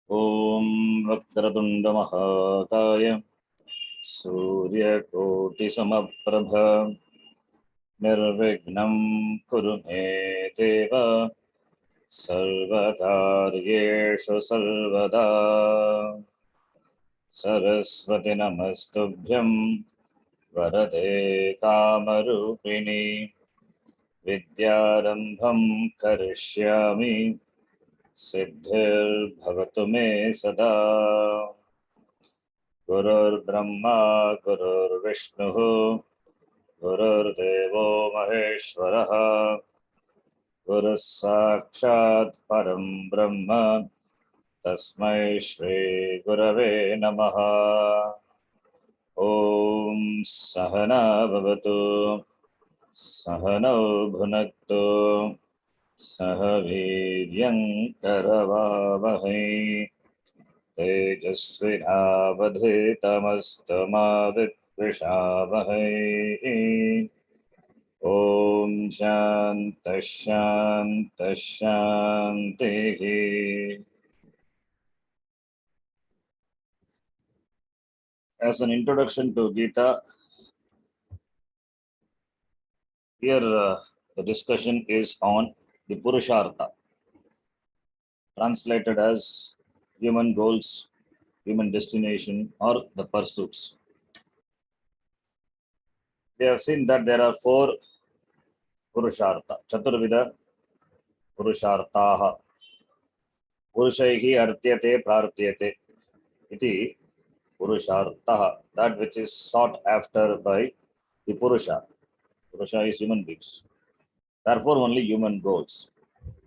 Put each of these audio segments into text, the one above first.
Om Vakratunda Mahakaya Surya Koti Samaprabha Nirvignam Kuru Me Deva Sarvakaryeshu Sarvada Saraswati Namastubhyam Varade Kamarupini Vidyarambham Karishyami Siddhir Bhavatu Me Sada Gurur Brahma Gurur Vishnu Gurur Devo Maheshwaraha Guru Sakshat Param Brahma Tasmai Shri Gurave Namaha Om Sahana Bhavatu Sahano Bhunaktu Sahaviryam Karavavahai Tejasvinavadhitamastama Om Shanta Shanta Shanti. As an introduction to Gita, here the discussion is on the Purushartha, translated as human goals, human destination, or the pursuits. We have seen that there are four Purushartha, Chaturvida Purusharthaha. Purushaihi artyate prartyate iti Purusharthaha, that which is sought after by the Purusha. Purusha is human beings. Therefore, only human goals.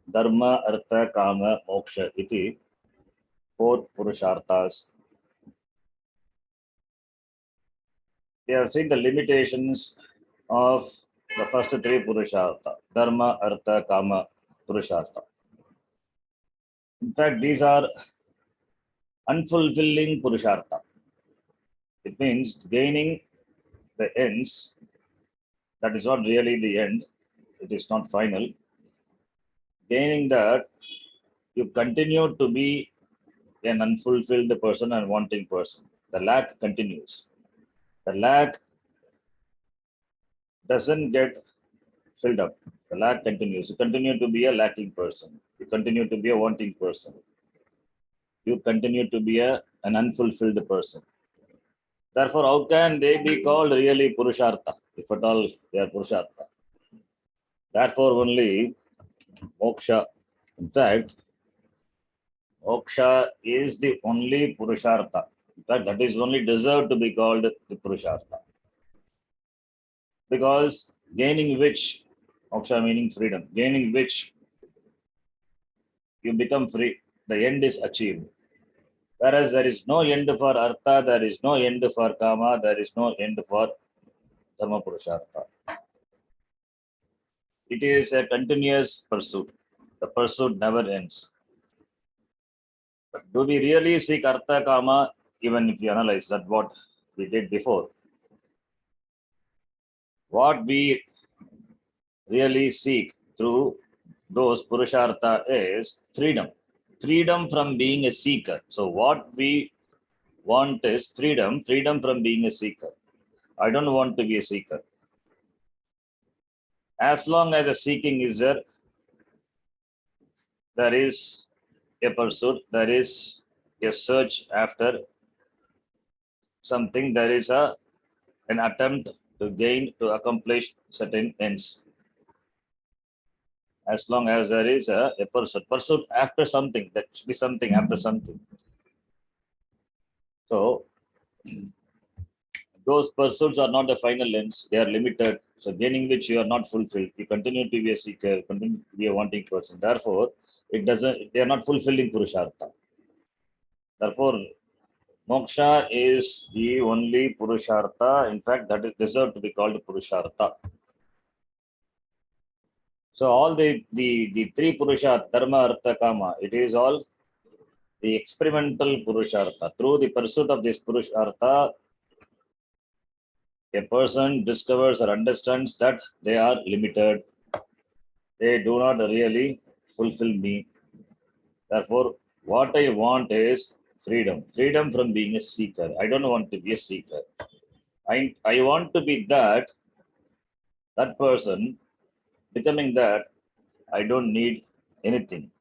Dharma, Artha, Kama, Moksha iti, four Purusharthas. We have seen the limitations of the first three Purushartha, Dharma, Artha, Kama, Purushartha. In fact, these are unfulfilling Purushartha. It means gaining the ends, that is not really the end, it is not final. Gaining that, you continue to be an unfulfilled person and wanting person. The lack continues. The lack doesn't get filled up. The lack continues. You continue to be a lacking person. You continue to be a wanting person. You continue to be an unfulfilled person. Therefore, how can they be called really Purushartha, if at all they are Purushartha? Therefore, only Moksha. In fact, Moksha is the only Purushartha. In fact, that is only deserved to be called the Purushartha. Because gaining which, Moksha meaning freedom, gaining which you become free, the end is achieved. Whereas there is no end for Artha, there is no end for Kama, there is no end for Dharma Purushartha. It is a continuous pursuit. The pursuit never ends. But do we really seek Artha, Kama, even if you analyze that what we did before? What we really seek through those Purushartha is freedom. Freedom from being a seeker. So what we want is freedom from being a seeker. I don't want to be a seeker. As long as a seeking is there, there is a pursuit, there is a search after something, there is an attempt to gain, to accomplish certain ends. As long as there is a pursuit after something, that should be something after something. So, those pursuits are not the final ends, they are limited. So, gaining which you are not fulfilled, you continue to be a seeker, continue to be a wanting person. Therefore, they are not fulfilling Purushartha. Therefore, Moksha is the only Purushartha. In fact, that is deserved to be called Purushartha. So all the three Purushartha, Dharma, Artha, Kama, it is all the experimental Purushartha. Through the pursuit of this Purushartha, a person discovers or understands that they are limited. They do not really fulfill me. Therefore, What I want is freedom. Freedom from being a seeker. I don't want to be a seeker. I want to be that person. Becoming that, I don't need anything.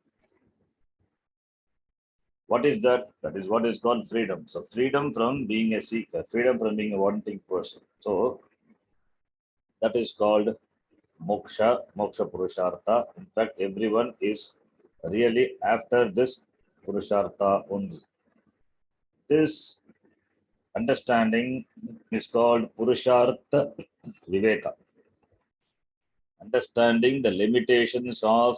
What is that? That is what is called freedom. So freedom from being a seeker, freedom from being a wanting person. So that is called moksha, moksha purushartha. In fact, everyone is really after this purushartha only. This understanding is called purushartha viveka. Understanding the limitations of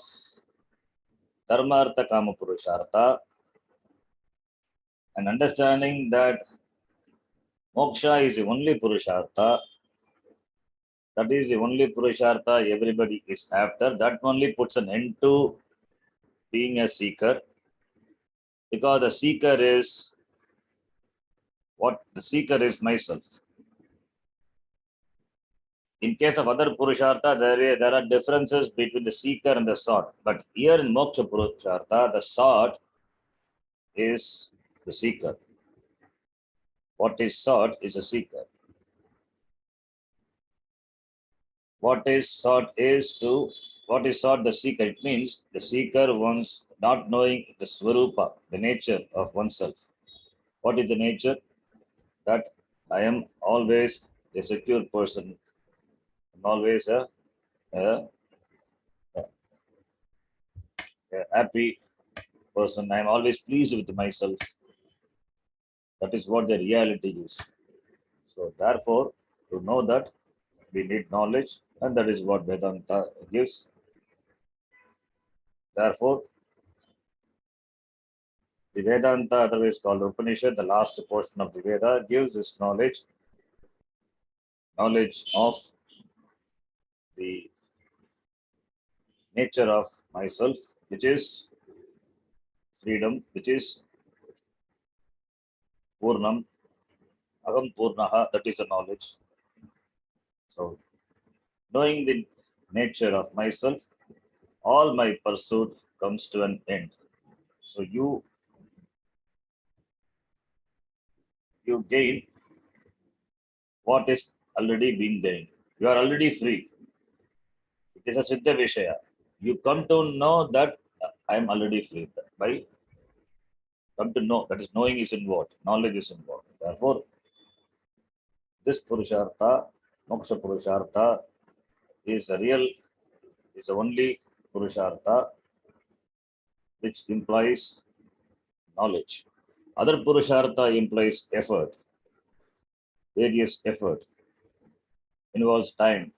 dharmartha kama purushartha and understanding that moksha is the only purushartha, that is the only purushartha everybody is after. That only puts an end to being a seeker, because the seeker is what? The seeker is myself. In case of other purushartha, there are differences between the seeker and the sought. But here in moksha purushartha, the sought is the seeker. What is sought is a seeker. What is sought the seeker. It means the seeker wants not knowing the swarupa, the nature of oneself. What is the nature? That I am always a secure person. I'm always a, a happy person. I'm always pleased with myself. That is what the reality is. So therefore, to know that, we need knowledge, and that is what Vedanta gives. Therefore, the Vedanta, otherwise called Upanishad, the last portion of the Veda, gives this knowledge of the nature of myself, which is freedom, which is Purnam, Aham Purnaha, that is the knowledge. So, knowing the nature of myself, all my pursuit comes to an end. So you gain what is already been gained. You are already free. It is a Siddha Vishaya. You come to know that I am already free. By come to know, that is knowing is involved, knowledge is involved. Therefore, this Purushartha, Moksha Purushartha, is the only Purushartha which implies knowledge. Other Purushartha implies effort, various effort, involves time,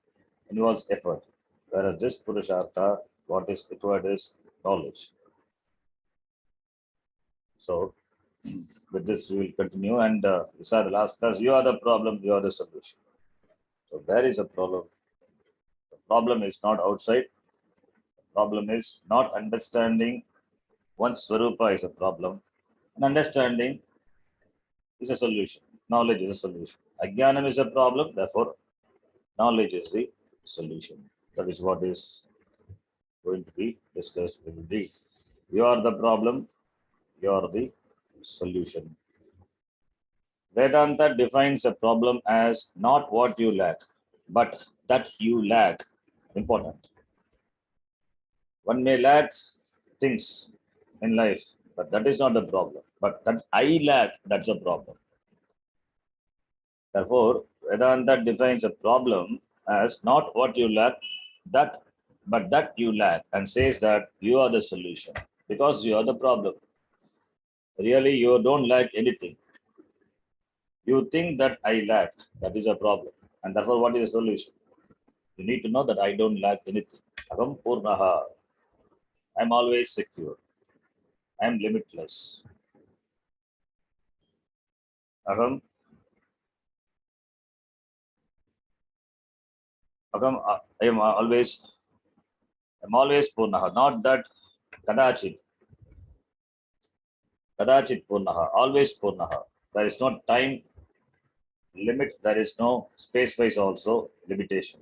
involves effort. Whereas this Purushartha, what is required is knowledge. So, with this, we will continue. And these are the last class. You are the problem, you are the solution. So, there is a problem. The problem is not outside. The problem is not understanding one's Swarupa is a problem. And understanding is a solution. Knowledge is a solution. Ajnanam is a problem, therefore, knowledge is the solution. That is what is going to be discussed in the. You are the problem, you are the solution. Vedanta defines a problem as not what you lack, but that you lack. Important. One may lack things in life, but that is not the problem. But that I lack, that's a problem. Therefore, Vedanta defines a problem as not what you lack, but that you lack, and says that you are the solution because you are the problem. Really, you don't lack anything. You think that I lack, that is a problem. And therefore, what is the solution? You need to know that I don't lack anything. Aham Purnaha. I'm always secure. I'm limitless. Aham, I'm always Purnaha. Not that Kadachit. Kadachit Purnaha. Always Purnaha. There is no time limit. There is no space-wise also limitation.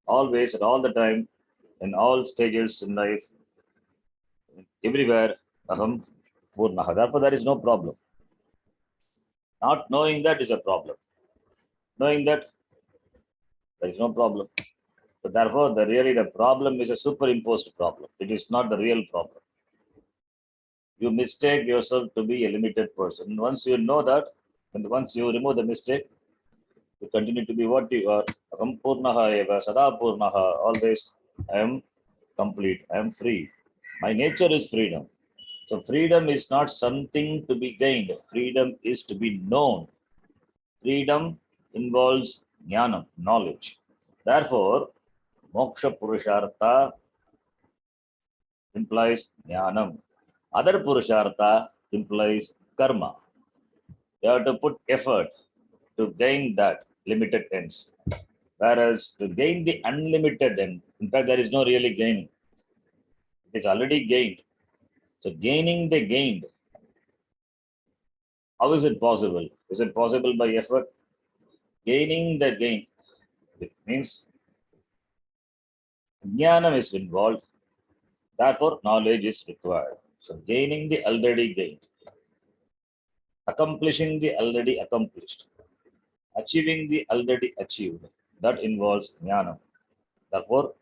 Always, at all the time, in all stages in life, Everywhere, aham purnaha. Therefore, there is no problem. Not knowing that is a problem. Knowing that, there is no problem. So therefore, the problem is a superimposed problem. It is not the real problem. You mistake yourself to be a limited person. Once you know that, and once you remove the mistake, you continue to be what you are. Aham purnaha eva sada purnaha. Always, I am complete. I am free. My nature is freedom. So freedom is not something to be gained. Freedom is to be known. Freedom involves jnanam, knowledge. Therefore, moksha purushartha implies jnanam. Other purushartha implies karma. You have to put effort to gain that limited ends. Whereas to gain the unlimited end, in fact, there is no really gaining. It is already gained. So gaining the gained, how is it possible? Is it possible by effort? Gaining the gain, it means jnanam is involved. Therefore, knowledge is required. So gaining the already gained, accomplishing the already accomplished, achieving the already achieved, that involves jnanam. Therefore,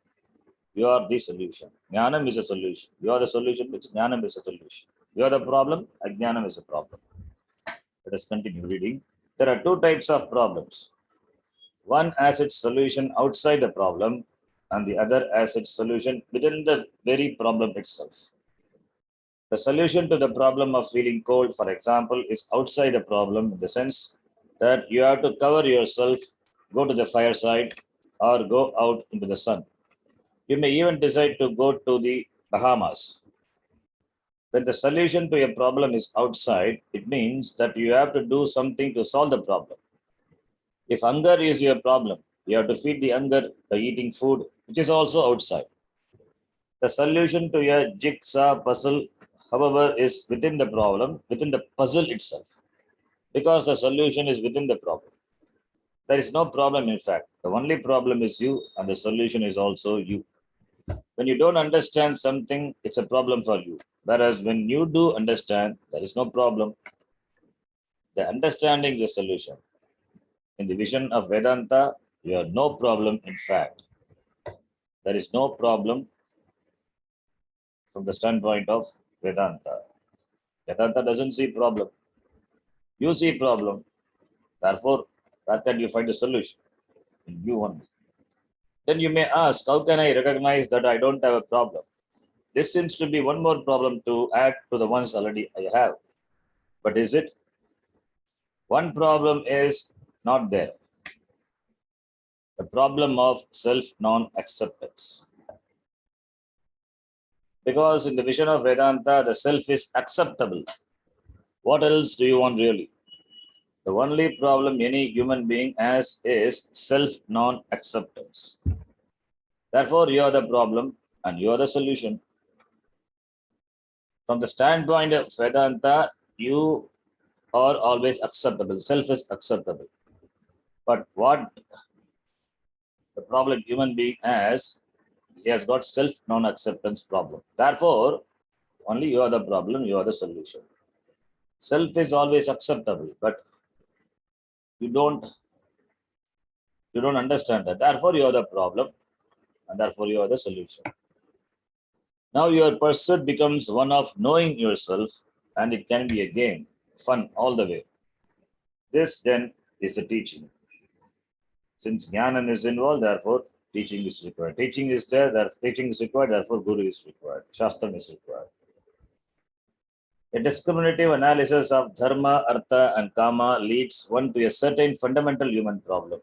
you are the solution. Jnanam is a solution. You are the solution, which jnanam is a solution. You are the problem, ajnanam is a problem. Let us continue reading. There are two types of problems. One has its solution outside the problem, and the other has its solution within the very problem itself. The solution to the problem of feeling cold, for example, is outside the problem in the sense that you have to cover yourself, go to the fireside, or go out into the sun. You may even decide to go to the Bahamas. When the solution to a problem is outside, it means that you have to do something to solve the problem. If hunger is your problem, you have to feed the hunger by eating food, which is also outside. The solution to a jigsaw puzzle, however, is within the problem, within the puzzle itself, because the solution is within the problem. There is no problem, in fact. The only problem is you, and the solution is also you. When you don't understand something, it's a problem for you. Whereas when you do understand, there is no problem. The understanding is the solution. In the vision of Vedanta, you have no problem, in fact. There is no problem from the standpoint of Vedanta. Vedanta doesn't see problem. You see problem. Therefore, where can you find a solution? In you only. Then you may ask, how can I recognize that I don't have a problem? This seems to be one more problem to add to the ones already I have. But is it? One problem is not there. The problem of self non-acceptance. Because in the vision of Vedanta, the self is acceptable. What else do you want really? The only problem any human being has is self non-acceptance. Therefore, you are the problem and you are the solution. From the standpoint of Vedanta, you are always acceptable. Self is acceptable. But what the problem human being has, he has got self non-acceptance problem. Therefore, only you are the problem, you are the solution. Self is always acceptable, but you don't understand that. Therefore, you are the problem, and therefore you are the solution. Now your pursuit becomes one of knowing yourself, and it can be a game, fun all the way. This then is the teaching. Since jnanam is involved, therefore teaching is required. Teaching is there, therefore teaching is required, therefore guru is required. Shastram is required. A discriminative analysis of dharma, artha, and kama leads one to a certain fundamental human problem.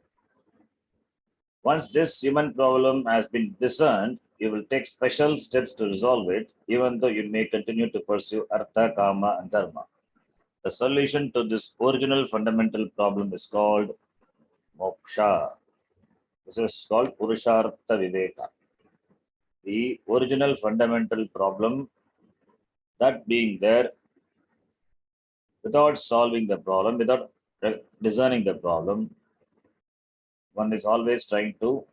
Once this human problem has been discerned, you will take special steps to resolve it, even though you may continue to pursue artha, kama, and dharma. The solution to this original fundamental problem is called moksha. This is called purushartha viveka. The original fundamental problem, that being there, without solving the problem, without discerning the problem, one is always trying to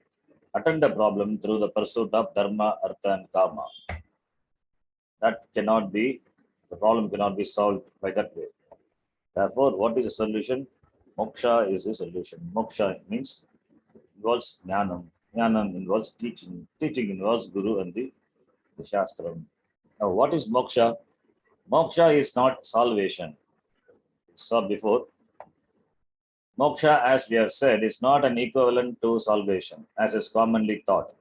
attend the problem through the pursuit of dharma, artha, and kama. the problem cannot be solved by that way. Therefore, what is the solution? Moksha is the solution. Moksha means involves jnanam. Jnanam involves teaching. Teaching involves guru and the shastram. Now, what is moksha? Moksha is not salvation. We saw before. Moksha, as we have said, is not an equivalent to salvation, as is commonly thought.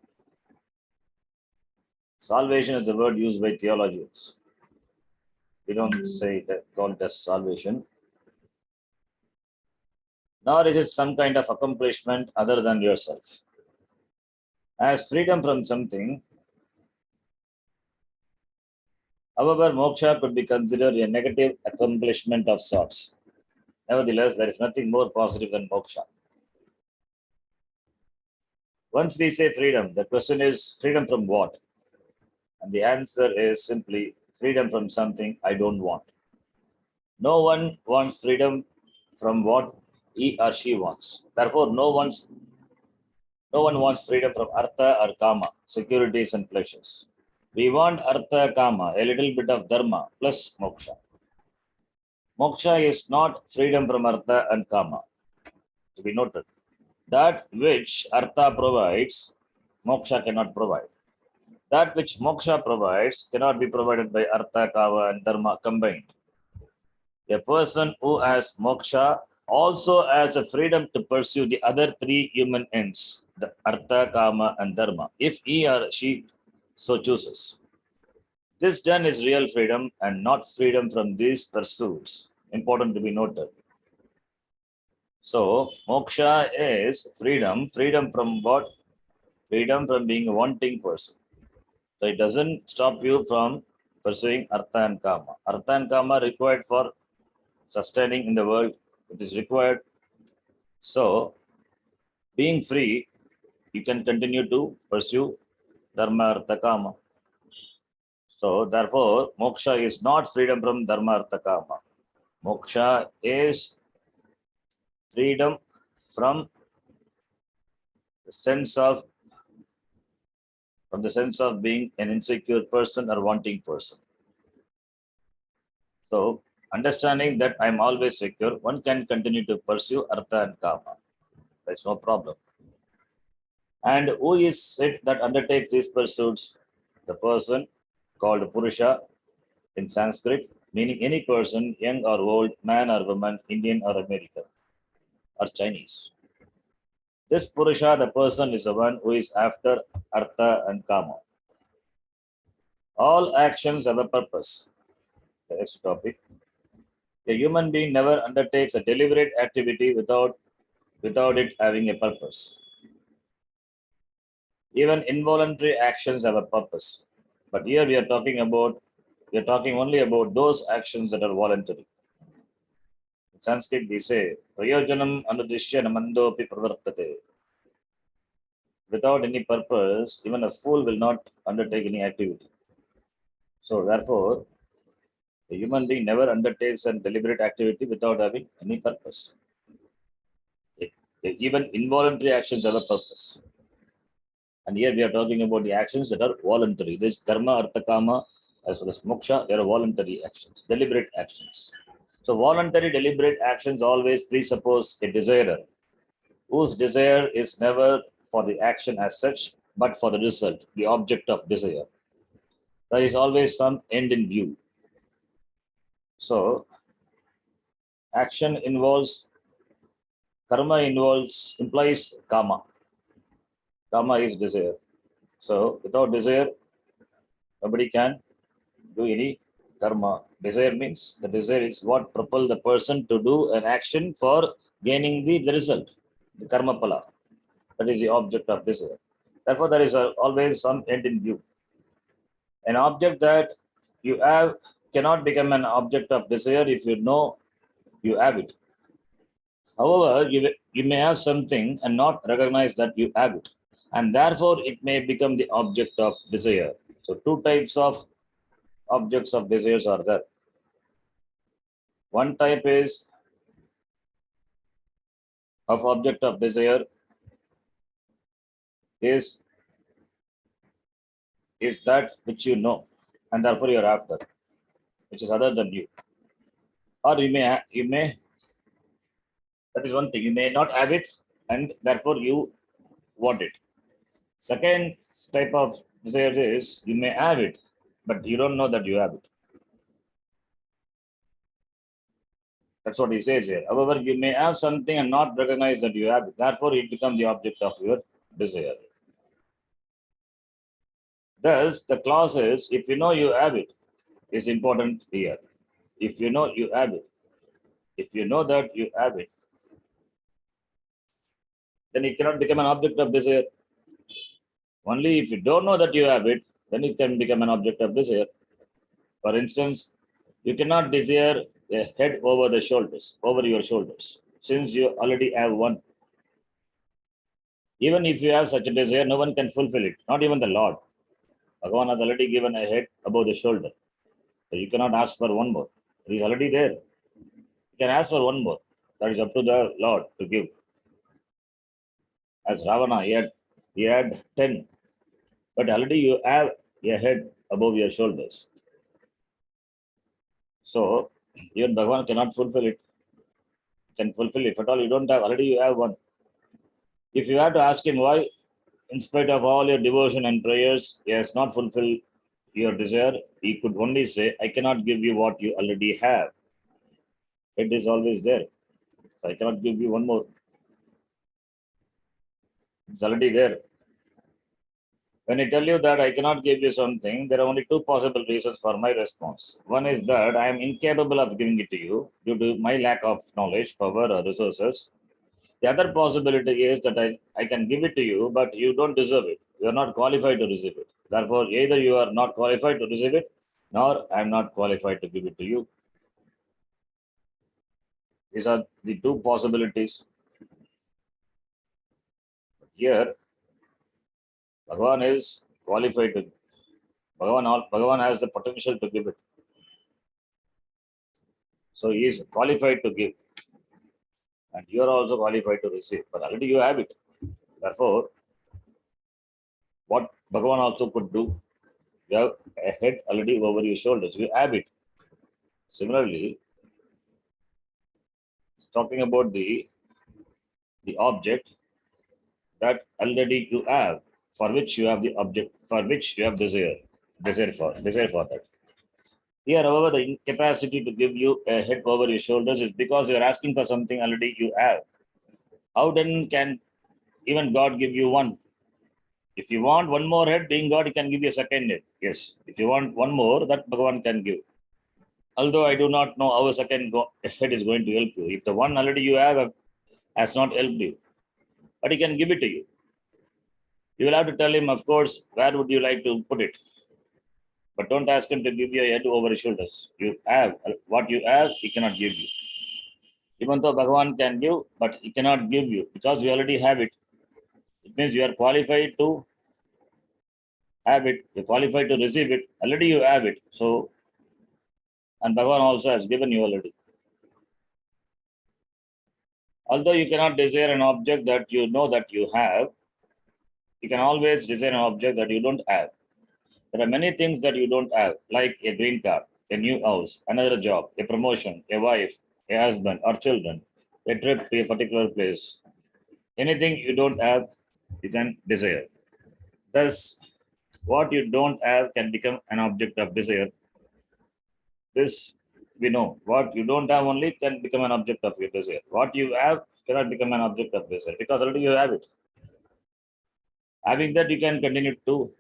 Salvation is the word used by theologians. We don't say that call it as salvation. Nor is it some kind of accomplishment other than yourself. As freedom from something, however, moksha could be considered a negative accomplishment of sorts. Nevertheless, there is nothing more positive than moksha. Once we say freedom, the question is freedom from what? And the answer is simply freedom from something I don't want. No one wants freedom from what he or she wants. Therefore, no one wants freedom from artha or kama, securities and pleasures. We want artha, kama, a little bit of dharma plus moksha. Moksha is not freedom from artha and kama, to be noted. That which artha provides, moksha cannot provide. That which moksha provides cannot be provided by artha, kama, and dharma combined. A person who has moksha also has the freedom to pursue the other three human ends, the artha, kama, and dharma, if he or she so chooses. This then is real freedom and not freedom from these pursuits. Important to be noted. So, moksha is freedom. Freedom from what? Freedom from being a wanting person. So, it doesn't stop you from pursuing artha and kama. Artha and kama required for sustaining in the world. It is required. So, being free, you can continue to pursue dharma, artha, kama. So, therefore, moksha is not freedom from dharma, artha, kama. Moksha is freedom from the sense of being an insecure person or wanting person. So, understanding that I'm always secure, one can continue to pursue artha and kama. There's no problem. And who is it that undertakes these pursuits? The person called Purusha in Sanskrit, meaning any person, young or old, man or woman, Indian or American, or Chinese. This Purusha, the person, is the one who is after artha and kama. All actions have a purpose. The next topic. A human being never undertakes a deliberate activity without it having a purpose. Even involuntary actions have a purpose. But here we are talking only about those actions that are voluntary. In Sanskrit we say, Prayojanam anudishya namandopi pravartate. Without any purpose, even a fool will not undertake any activity. So therefore, a human being never undertakes a deliberate activity without having any purpose. Even involuntary actions have a purpose. And here we are talking about the actions that are voluntary. This dharma, artha, kama, as well as moksha, they are voluntary actions, deliberate actions. So voluntary, deliberate actions always presuppose a desirer, whose desire is never for the action as such, but for the result, the object of desire. There is always some end in view. So, action karma implies kama. Kama is desire. So, without desire, nobody can do any karma. Desire means the desire is what propels the person to do an action for gaining the result, the karma pala. That is the object of desire. Therefore, there is always some end in view. An object that you have cannot become an object of desire if you know you have it. However, you may have something and not recognize that you have it, and therefore it may become the object of desire. So, two types of objects of desires are there. One type is of object of desire is that which you know, and therefore you are after, which is other than you. Or you may, that is one thing, you may not have it, and therefore you want it. Second type of desire is you may have it, but you don't know that you have it. That's what he says here. However, you may have something and not recognize that you have it. Therefore, it becomes the object of your desire. Thus, the clause is, if you know you have it, is important here. If you know you have it, if you know that you have it, then it cannot become an object of desire. Only if you don't know that you have it, then it can become an object of desire. For instance, you cannot desire a head over the shoulders, over your shoulders, since you already have one. Even if you have such a desire, no one can fulfill it, not even the Lord. Bhagavan has already given a head above the shoulder. So you cannot ask for one more. It is already there. You can ask for one more. That is up to the Lord to give. As Ravana, he had 10. But already you have a head above your shoulders. So even Bhagavan cannot fulfill it. Can fulfill it. If at all you don't have, already you have one. If you have to ask him why, in spite of all your devotion and prayers, he has not fulfilled your desire, he could only say, I cannot give you what you already have. It is always there. So I cannot give you one more. It's already there. When I tell you that I cannot give you something, there are only two possible reasons for my response. One is that I am incapable of giving it to you due to my lack of knowledge, power, or resources. The other possibility is that I can give it to you, but you don't deserve it. You are not qualified to receive it. Therefore, either you are not qualified to receive it, nor I am not qualified to give it to you. These are the two possibilities. Here, Bhagavan is qualified to. Bhagavan has the potential to give it. So he is qualified to give. And you are also qualified to receive. But already you have it. Therefore, what Bhagavan also could do, you have a head already over your shoulders. You have it. Similarly, talking about the object that already you have, for which you have the object, for which you have desire for that. Here, however, the incapacity to give you a head over your shoulders is because you are asking for something already you have. How then can even God give you one? If you want one more head, being God, He can give you a second head. Yes. If you want one more, that Bhagavan can give. Although I do not know how a second head is going to help you. If the one already you have has not helped you, but He can give it to you. You will have to tell Him, of course, where would you like to put it? But don't ask Him to give you a head over his shoulders. You have what you have, He cannot give you. Even though Bhagavan can give, but He cannot give you because you already have it. It means you are qualified to have it. You're qualified to receive it. Already you have it. So, and Bhagavan also has given you already. Although you cannot desire an object that you know that you have, you can always desire an object that you don't have. There are many things that you don't have, like a green card, a new house, another job, a promotion, a wife, a husband or children, a trip to a particular place. Anything you don't have, you can desire. Thus, what you don't have can become an object of desire. This we know. What you don't have only can become an object of your desire. What you have cannot become an object of desire because already you have it. Having that, you can continue to,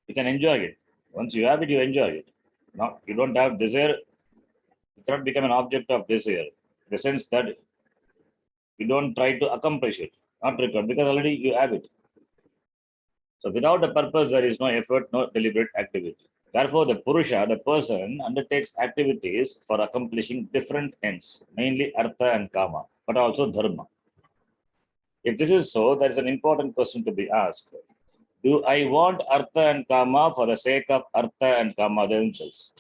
you can enjoy it. Once you have it, you enjoy it. Now, you don't have desire, it cannot become an object of desire. In the sense that you don't try to accomplish it, not required, because already you have it. So without a purpose, there is no effort, no deliberate activity. Therefore, the Purusha, the person, undertakes activities for accomplishing different ends, mainly Artha and Kama, but also Dharma. If this is so, there is an important question to be asked. Do I want Artha and Kama for the sake of Artha and Kama themselves?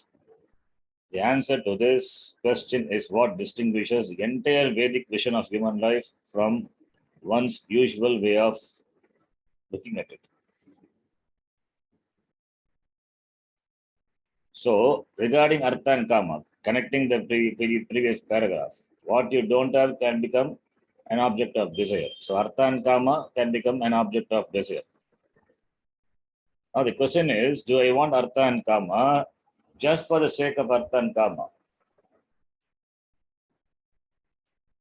The answer to this question is what distinguishes the entire Vedic vision of human life from one's usual way of looking at it. So, regarding Artha and Kama, connecting the previous paragraph, what you don't have can become an object of desire. So, Artha and Kama can become an object of desire. Now, the question is, do I want Artha and Kama just for the sake of Artha and Kama?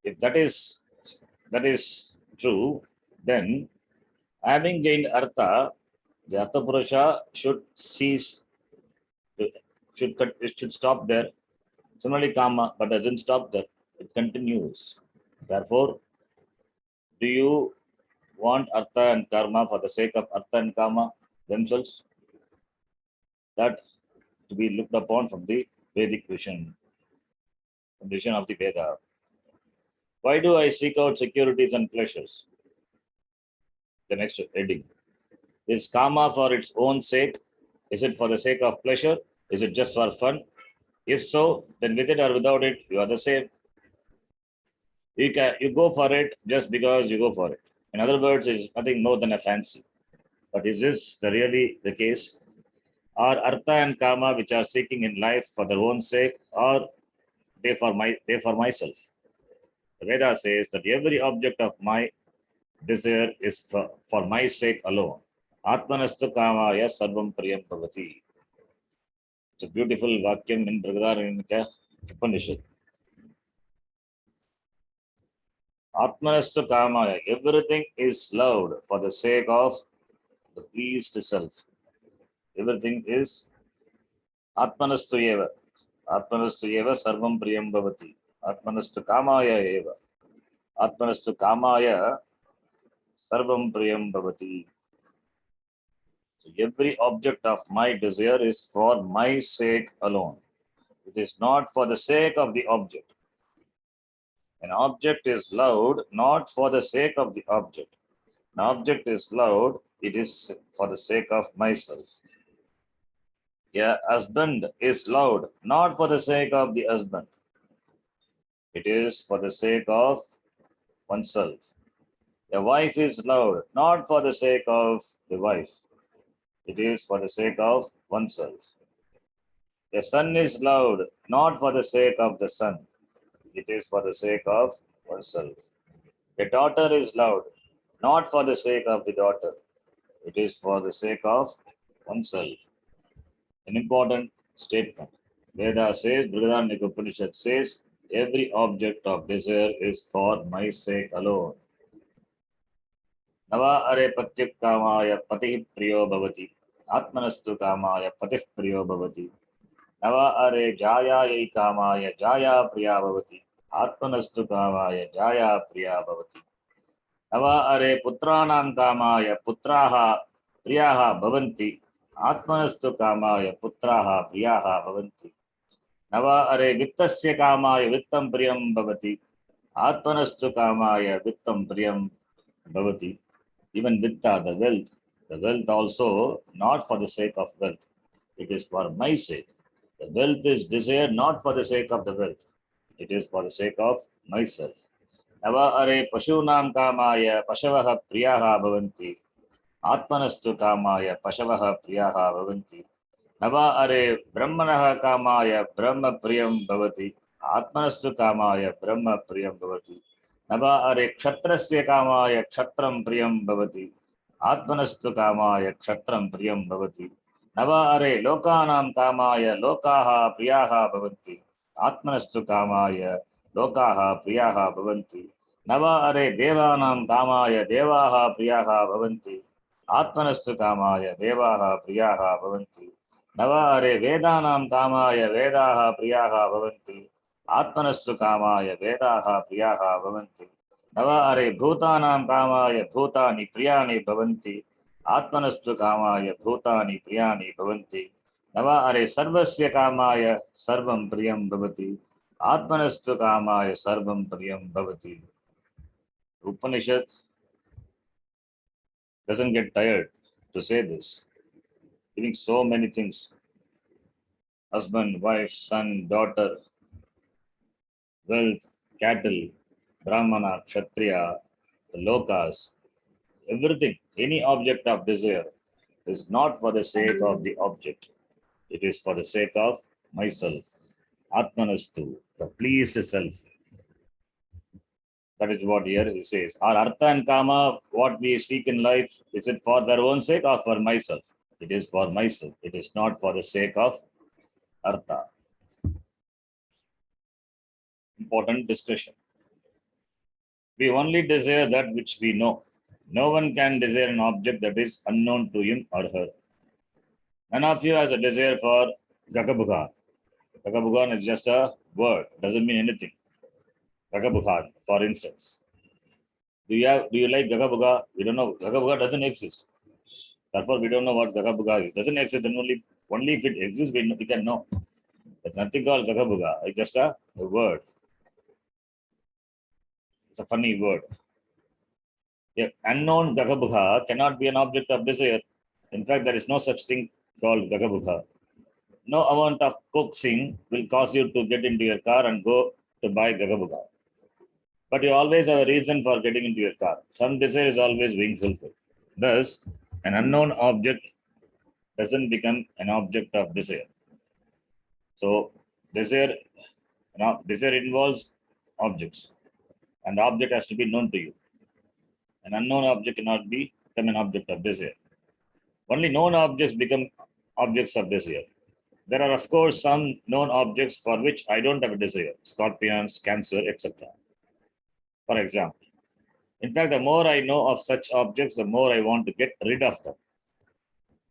If that is true, then having gained Artha, the Artha Purusha should cease, it should stop there. Similarly, Kama, but doesn't stop there. It continues. Therefore, do you want Artha and Karma for the sake of Artha and Kama themselves? That to be looked upon from the Vedic vision, from the vision of the Veda. Why do I seek out securities and pleasures? The next heading. Is Kama for its own sake? Is it for the sake of pleasure? Is it just for fun? If so, then with it or without it, you are the same. You go for it just because you go for it. In other words, it's nothing more than a fancy. But is this really the case? Are Artha and Kama which are seeking in life for their own sake, or they for myself? The Veda says that every object of my desire is for my sake alone. Atmanastu kamaya sarvam priyam bhavati. It's a beautiful vakyam in Bhagavad Upanishad. Atmanastu kamaya, everything is loved for the sake of the pleased self. Everything is Atmanastu eva. Atmanastu eva sarvam priyam bhavati. Atmanastu kamaya eva. Atmanastu kamaya sarvam priyam bhavati. So every object of my desire is for my sake alone. It is not for the sake of the object. An object is loved not for the sake of the object. An object is loved, it is for the sake of myself. A husband is loved not for the sake of the husband. It is for the sake of oneself. A wife is loved not for the sake of the wife. It is for the sake of oneself. A son is loved not for the sake of the son. It is for the sake of oneself. A daughter is loved not for the sake of the daughter. It is for the sake of oneself. An important statement. Veda says, Bhagavad Upanishad says, every object of desire is for my sake alone. Nava are patyuk kamaya patih priyo bhavati. Atmanastu kamaya patih priyo bhavati. Nava are jayayai kamaya jaya priya bhavati. Atmanastu kamaya jaya priya bhavati. Nava are putranam kamaya putraha priyaha bhavanti. Atmanastu kamaya putraha priyaha bhavanti. Nava are vittasya kamaya vittam priyam bhavati. Atmanastu kamaya vittam priyam bhavati. Even vitta, the wealth also not for the sake of wealth. It is for my sake. The wealth is desired not for the sake of the wealth. It is for the sake of myself. Nava are pashunam kamaya pashavaha priyaha bhavanti. Atmanastu kamaya pashavaha priyaha bhavanti. Nava are brahmanaha kamaya brahma priyam bhavati. Atmanastu kamaya brahma priyam bhavati. Nava are kshatrasya kamaya kshatram priyam bhavati. Atmanastu kamaya kshatram priyam bhavati. Nava are lokanam kamaya lokaha priyaha bhavanti. Atmanastu kamaya lokaha priyaha bhavanti. Nava are devanam kamaya devaha priyaha bhavanti. Atmanastu kamaya devaha priyaha bhavanti. Nava are vedanam kamaya vedaha priyaha bhavanti. Atmanastu kamaya vedaha priyaha bhavanti. Nava are bhutanam kamaya bhutani priyani bhavanti. Atmanastu kamaya bhutani priyani bhavanti. Nava are sarvasya kamaya sarvam priyam bhavati. Atmanastu kamaya sarvam priyam bhavati. Upanishad doesn't get tired to say this, giving so many things. Husband, wife, son, daughter, wealth, cattle, brahmana, kshatriya, the lokas, everything, any object of desire is not for the sake of the object. It is for the sake of myself. Atmanastu, the pleased self. That is what here he says. Are artha and kama, what we seek in life, is it for their own sake or for myself? It is for myself. It is not for the sake of artha. Important discussion. We only desire that which we know. No one can desire an object that is unknown to him or her. None of you has a desire for Gagabuga. Gagabugan is just a word, doesn't mean anything. Gagabugan, for instance. Do you like Gagabuga? We don't know. Gagabuga doesn't exist. Therefore, we don't know what Gagabuga is. Doesn't exist, then only if it exists, we can know. There's nothing called Gagabuga. It's just a word. It's a funny word. Yeah, unknown Gagabuga cannot be an object of desire. In fact, there is no such thing called Gagabuga. No amount of coaxing will cause you to get into your car and go to buy Gagabuga. But you always have a reason for getting into your car. Some desire is always being fulfilled. Thus, an unknown object doesn't become an object of desire. So, desire involves objects, and the object has to be known to you. An unknown object cannot become an object of desire. Only known objects become objects of desire. There are, of course, some known objects for which I don't have a desire. Scorpions, cancer, etc. For example. In fact, the more I know of such objects, the more I want to get rid of them.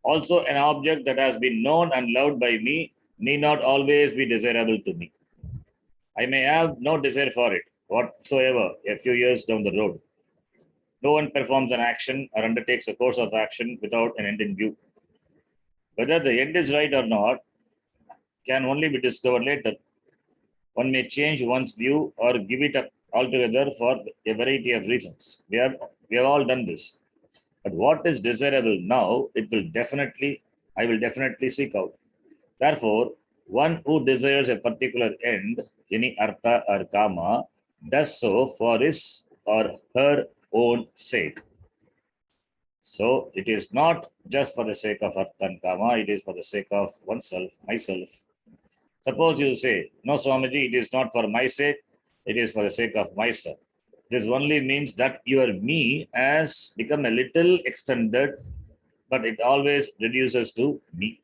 Also, an object that has been known and loved by me need not always be desirable to me. I may have no desire for it whatsoever a few years down the road. No one performs an action or undertakes a course of action without an end in view. Whether the end is right or not can only be discovered later. One may change one's view or give it up altogether for a variety of reasons. We have all done this. But what is desirable now, I will definitely seek out. Therefore, one who desires a particular end, any artha or kama, does so for his or her own sake. So it is not just for the sake of artha and kama, it is for the sake of oneself, myself. Suppose you say, no, Swamiji, it is not for my sake, it is for the sake of myself. This only means that your me has become a little extended, but it always reduces to me.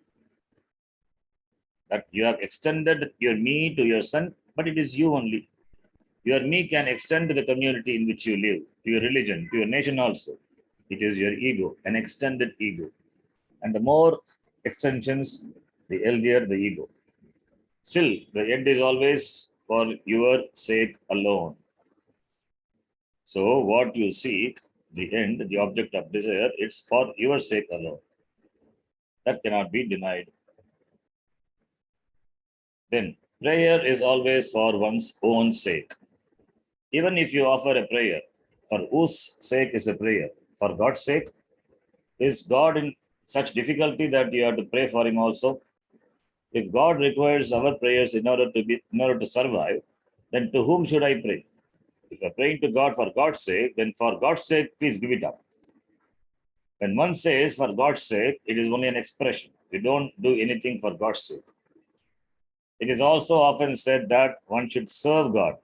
That you have extended your me to your son, but it is you only. Your me can extend to the community in which you live, to your religion, to your nation also. It is your ego, an extended ego. And the more extensions, the healthier the ego. Still, the end is always for your sake alone. So, what you seek, the end, the object of desire, it's for your sake alone. That cannot be denied. Then, prayer is always for one's own sake. Even if you offer a prayer, for whose sake is a prayer? For God's sake? Is God in such difficulty that you have to pray for him also? If God requires our prayers in order to survive, then to whom should I pray? If you're praying to God for God's sake, then for God's sake, please give it up. When one says for God's sake, it is only an expression. We don't do anything for God's sake. It is also often said that one should serve God.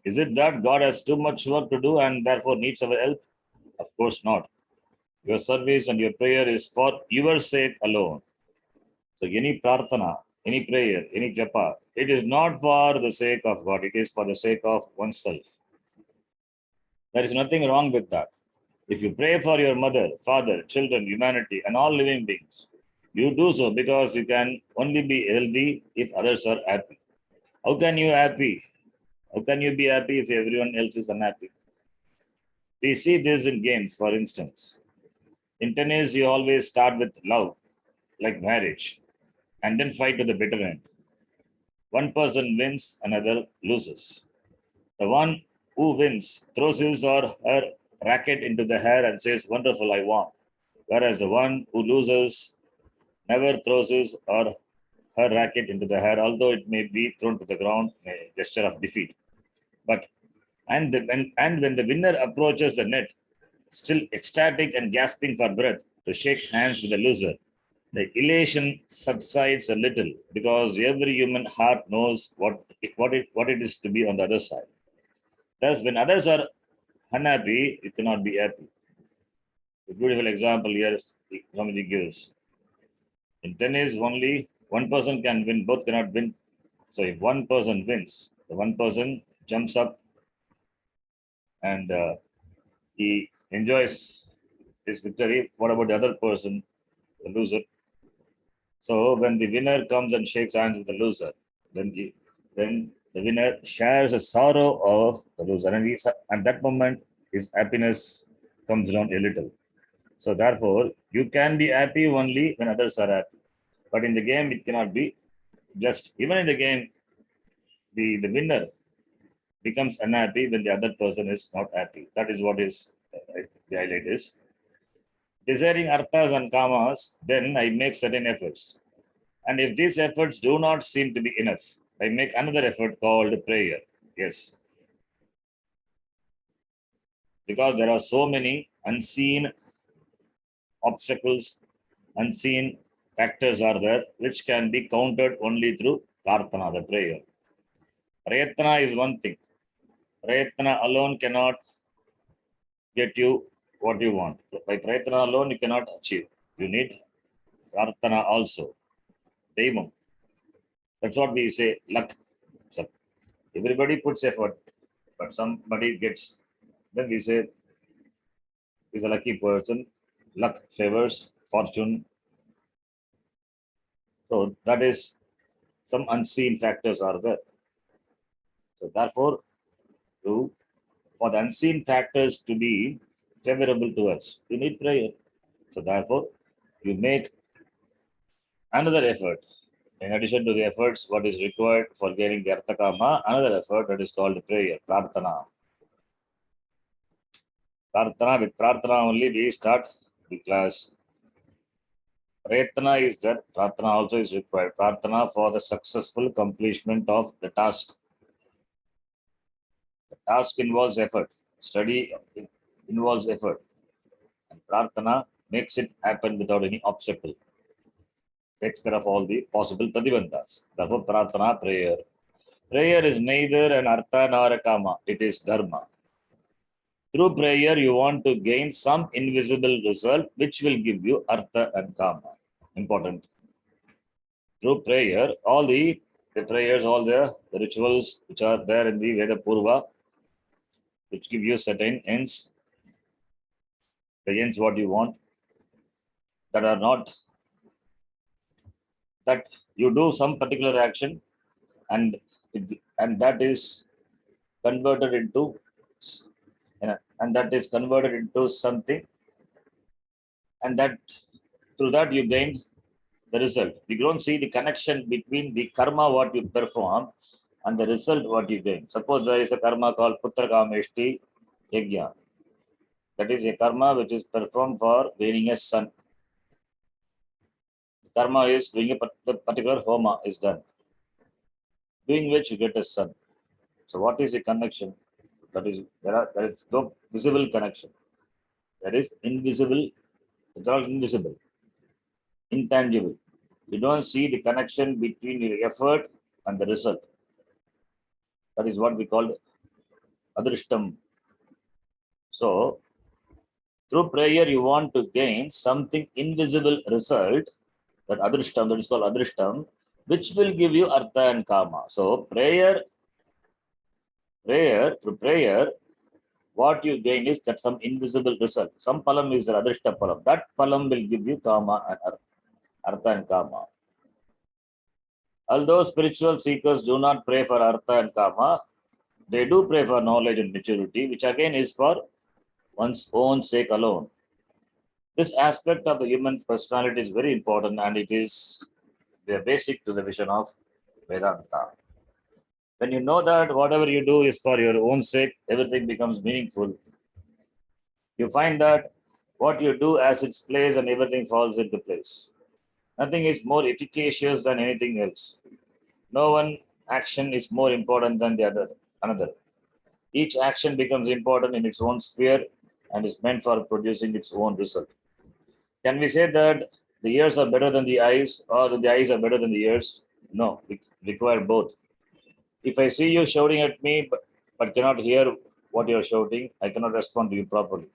Is it that God has too much work to do and therefore needs our help? Of course not. Your service and your prayer is for your sake alone. So any prarthana, any prayer, any japa, it is not for the sake of God. It is for the sake of oneself. There is nothing wrong with that. If you pray for your mother, father, children, humanity, and all living beings, you do so because you can only be healthy if others are happy. How can you happy? How can you be happy if everyone else is unhappy? We see this in games, for instance. In tennis, you always start with love, like marriage, and then fight to the bitter end. One person wins, another loses. The one who wins throws his or her racket into the air and says, "Wonderful, I won." Whereas the one who loses never throws his or her racket into the air, although it may be thrown to the ground in a gesture of defeat. But when the winner approaches the net, still ecstatic and gasping for breath, to shake hands with the loser, the elation subsides a little because every human heart knows what it is to be on the other side. Thus, when others are unhappy, you cannot be happy. A beautiful example here somebody gives. In tennis, only one person can win, both cannot win. So if one person wins, the one person jumps up and he enjoys his victory. What about the other person, the loser? So when the winner comes and shakes hands with the loser, then the winner shares the sorrow of the loser, and at that moment his happiness comes down a little. So therefore, you can be happy only when others are happy, but in the game it cannot be. Just even in the game, the winner becomes unhappy when the other person is not happy. That is what is the highlight is. Desiring arthas and kamas, then I make certain efforts. And if these efforts do not seem to be enough, I make another effort called prayer. Yes. Because there are so many unseen obstacles, unseen factors are there, which can be countered only through prarthana, the prayer. Prayatna is one thing. Prayatna alone cannot get you what you want. By prayatna alone, you cannot achieve. You need prarthana also. Devam. That's what we say, luck. So everybody puts effort, but somebody gets. Then we say is a lucky person. Luck favors fortune. So that is some unseen factors are there. So therefore, for the unseen factors to be favorable to us, you need prayer. So therefore, you make another effort. In addition to the efforts, what is required for gaining the Arthakama, another effort that is called prayer, Prarthana. Prarthana, with Prarthana only we start the class. Prayatna is there, Prarthana also is required. Prarthana for the successful completion of the task. The task involves effort. Study involves effort. And Prarthana makes it happen without any obstacle. Takes care of all the possible pratibandhas. Therefore, Prarthana, prayer. Prayer is neither an artha nor a kama, it is dharma. Through prayer, you want to gain some invisible result which will give you artha and kama. Important. Through prayer, all the prayers, all the rituals which are there in the Veda Purva, which give you certain ends, the ends what you want, that are not, that you do some particular action and and that is converted into and that is converted into something, and that through that you gain the result. You don't see the connection between the karma what you perform and the result what you gain. Suppose there is a karma called Putra Kameshti Yajna. That is a karma which is performed for gaining a son. Karma is doing a particular homa is done, doing which you get a son. So what is the connection? There is no visible connection. There is invisible. It's all invisible, intangible. You don't see the connection between your effort and the result. That is what we call adrishtam. So through prayer, you want to gain something invisible result, that adrishtam, that is called adrishtam, which will give you artha and kama. So through prayer, what you gain is that some invisible result. Some palam is adrishta palam. That palam will give you kama and artha and kama. Although spiritual seekers do not pray for artha and kama, they do pray for knowledge and maturity, which again is for one's own sake alone. This aspect of the human personality is very important, and it is the basic to the vision of Vedanta. When you know that whatever you do is for your own sake, everything becomes meaningful. You find that what you do has its place and everything falls into place. Nothing is more efficacious than anything else. No one action is more important than another. Each action becomes important in its own sphere and is meant for producing its own result. Can we say that the ears are better than the eyes, or the eyes are better than the ears. No, we require both. If I see you shouting at me but cannot hear what you're shouting, I cannot respond to you properly.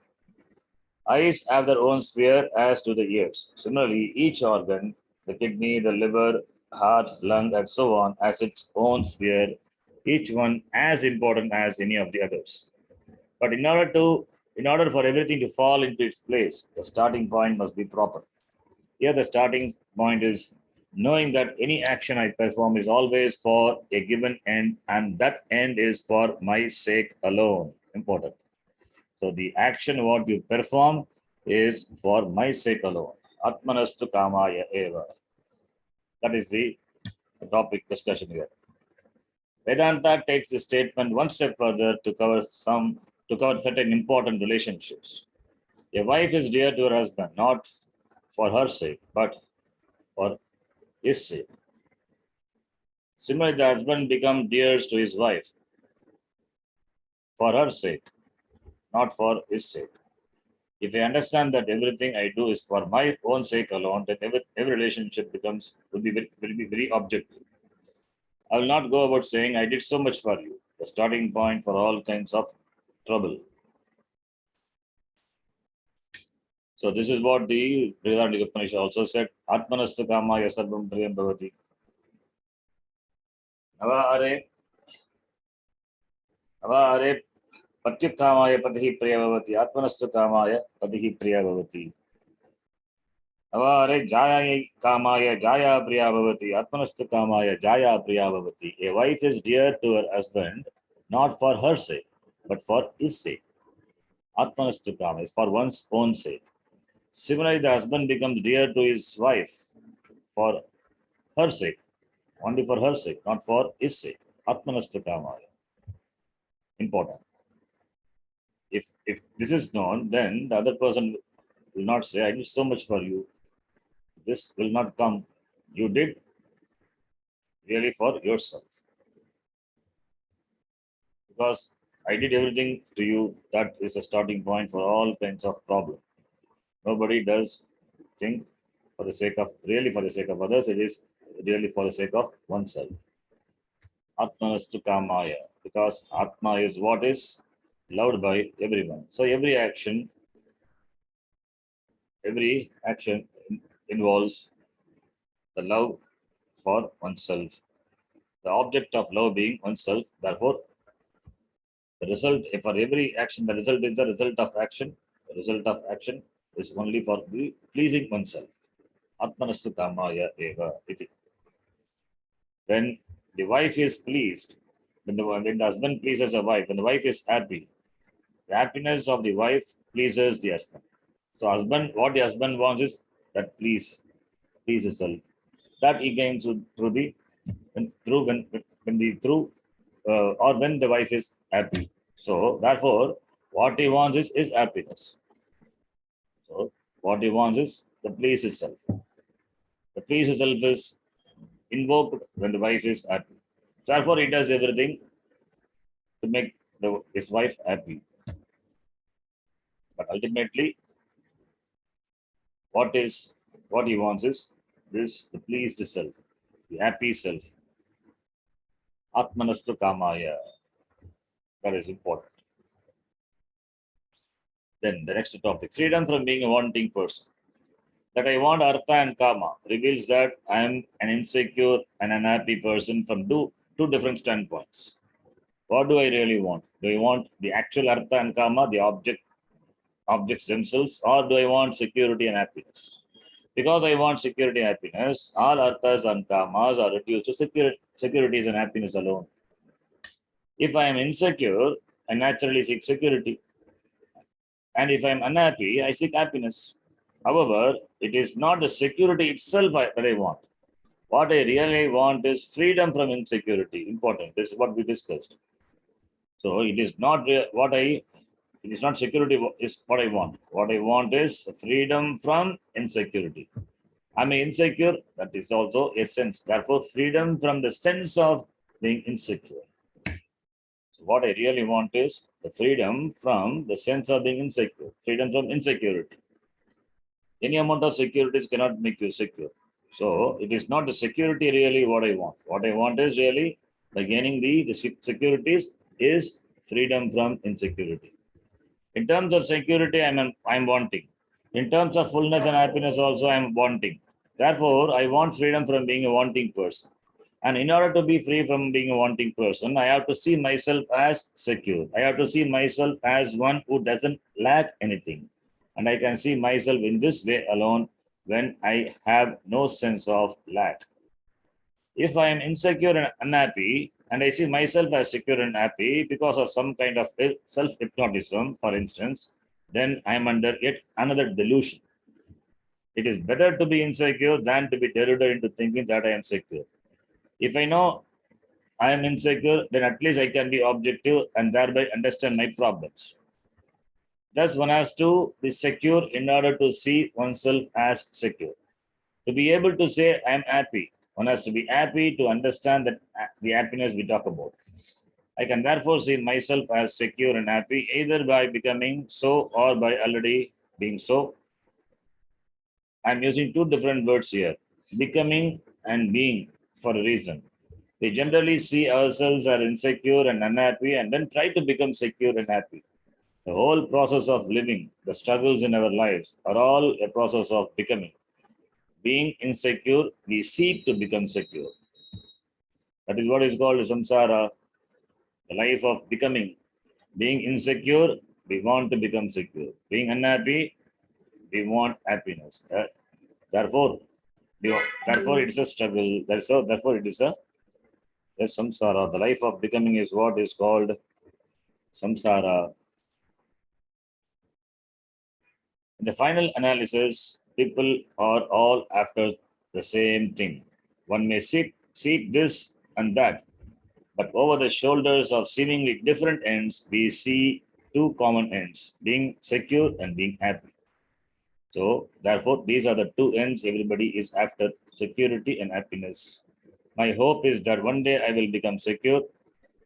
Eyes have their own sphere, as do the ears. Similarly, each organ, the kidney, the liver, heart, lung, and so on, has its own sphere, each one as important as any of the others. But in order for everything to fall into its place, the starting point must be proper. Here, the starting point is knowing that any action I perform is always for a given end, and that end is for my sake alone. Important. So, the action what you perform is for my sake alone. Atmanastu kamaya eva. That is the topic discussion here. Vedanta takes the statement one step further to cover certain important relationships. A wife is dear to her husband, not for her sake, but for his sake. Similarly, the husband becomes dear to his wife for her sake, not for his sake. If I understand that everything I do is for my own sake alone, then every relationship will be very objective. I will not go about saying I did so much for you, the starting point for all kinds of trouble. So this is what the Brihadaranyaka Upanishad also said. Atmanastu kamaya sarvam priyam bhavati. Nava are patyukamaya patihi priya bhavati. Atmanastu kamaya patihi priya bhavati. Nava jaya kamaya jaya priya bhavati. Atmanastu kamaya jaya priya bhavati. A wife is dear to her husband, not for her sake, but for his sake. Atmanastu kamaya is for one's own sake. Similarly, the husband becomes dear to his wife for her sake, only for her sake, not for his sake. Atmanastu kamaya. Important. If this is known, then the other person will not say, I did so much for you. This will not come. You did really for yourself. Because I did everything to you, that is a starting point for all kinds of problems. Nobody does think for the sake of others, it is really for the sake of oneself. Atmanastu kamaya, because Atma is what is loved by everyone. So every action involves the love for oneself. The object of love being oneself. Therefore, the result for every action, the result is the result of action. The result of action is only for the pleasing oneself. Atmanastu kamaya eva iti. When the wife is pleased, when the husband pleases the wife, when the wife is happy, the happiness of the wife pleases the husband. So what the husband wants is that please itself. That he gains through the when the wife is happy. So therefore, what he wants is happiness. So what he wants is the please itself. The please itself is invoked when the wife is happy. Therefore, he does everything to make his wife happy. But ultimately, what he wants is the pleased self, the happy self. Atmanastu kamaya. That is important. Then the next topic, freedom from being a wanting person. That I want artha and kama reveals that I am an insecure and unhappy person from two different standpoints. What do I really want? Do I want the actual artha and kama, the objects themselves, or do I want security and happiness? Because I want security and happiness, all arthas and kamas are reduced to securities and happiness alone. If I am insecure, I naturally seek security. And if I am unhappy, I seek happiness. However, it is not the security itself that I want. What I really want is freedom from insecurity. Important. This is what we discussed. So it is not security is what I want. What I want is freedom from insecurity. I'm insecure, that is also a sense. Therefore, freedom from the sense of being insecure. So what I really want is the freedom from the sense of being insecure, freedom from insecurity. Any amount of securities cannot make you secure. So it is not the security really what I want. What I want is really by gaining the securities is freedom from insecurity. In terms of security, I'm wanting. In terms of fullness and happiness, also I'm wanting. Therefore, I want freedom from being a wanting person. And in order to be free from being a wanting person, I have to see myself as secure. I have to see myself as one who doesn't lack anything. And I can see myself in this way alone when I have no sense of lack. If I am insecure and unhappy, and I see myself as secure and happy because of some kind of self hypnotism, for instance, then I am under yet another delusion. It is better to be insecure than to be deluded into thinking that I am secure. If I know I am insecure, then at least I can be objective and thereby understand my problems. Thus, one has to be secure in order to see oneself as secure. To be able to say, I am happy, one has to be happy to understand that the happiness we talk about. I can therefore see myself as secure and happy either by becoming so or by already being so. I'm using two different words here, becoming and being, for a reason. We generally see ourselves as insecure and unhappy and then try to become secure and happy. The whole process of living, the struggles in our lives are all a process of becoming. Being insecure, we seek to become secure. That is what is called samsara, the life of becoming. Being insecure, we want to become secure. Being unhappy, we want happiness. Therefore, therefore, it is a struggle. Therefore, it is a samsara. The life of becoming is what is called samsara. In the final analysis, people are all after the same thing. One may seek this and that, but over the shoulders of seemingly different ends, we see two common ends, being secure and being happy. So, therefore, these are the two ends everybody is after, security and happiness. My hope is that one day I will become secure,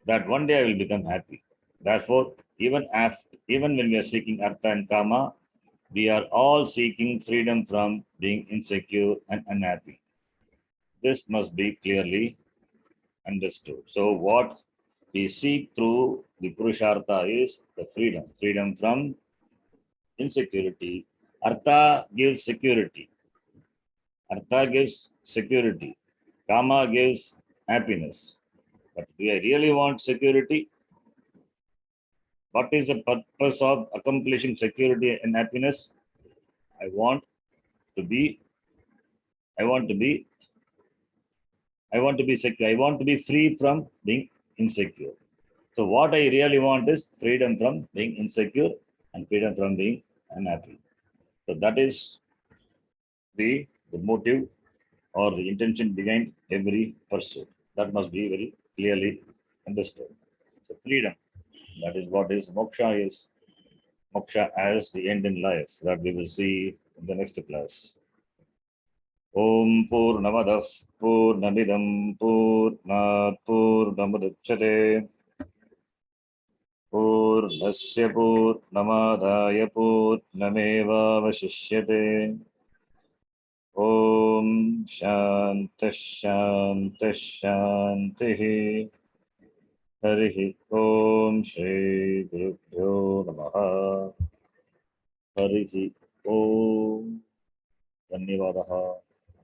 that one day I will become happy. Therefore, even when we are seeking artha and kama, we are all seeking freedom from being insecure and unhappy. This must be clearly understood. So, what we seek through the Purushartha is the freedom from insecurity. Artha gives security. Artha gives security. Kama gives happiness. But do I really want security? What is the purpose of accomplishing security and happiness? I want to be, I want to be, I want to be secure. I want to be free from being insecure. So what I really want is freedom from being insecure and freedom from being unhappy. So that is the motive or the intention behind every pursuit. That must be very clearly understood. So freedom, that is what is moksha is. Moksha as the end in life that we will see in the next class. Om Purnamadah Purnamidam Purnat Purnamudachyate Purnasya Purnamadaya Purnamevavashishyate. Om Shanti Shanti Shanti. Harihi Om Shri Gurubhyo Namaha. Harihi Om. Dhanyavadaha.